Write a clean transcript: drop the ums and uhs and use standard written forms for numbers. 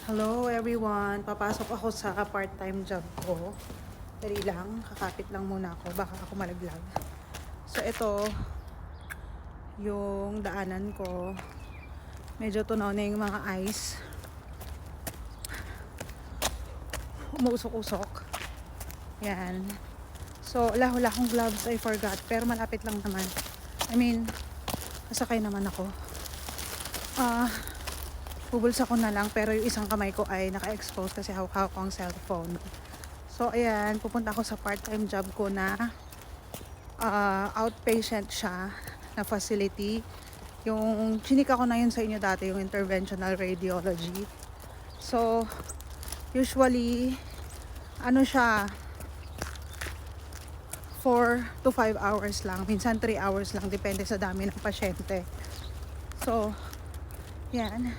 Hello everyone, papasok ako sa part-time job ko. Dali lang, kakapit lang muna ako, baka ako malaglag. So ito, yung daanan ko. Medyo tunaw na yung mga ice. Umuusok-usok. Yan. So wala akong gloves, I forgot. Pero malapit lang naman. Nasakay naman ako. Bubulsa ko na lang, pero yung isang kamay ko ay naka-expose kasi hawak ko ang cellphone. So ayan, pupunta ako sa part-time job ko na outpatient siya na facility. Yung chinika ko na yun sa inyo dati, yung interventional radiology. So usually siya 4 to 5 hours lang, minsan 3 hours lang, depende sa dami ng pasyente. So yan,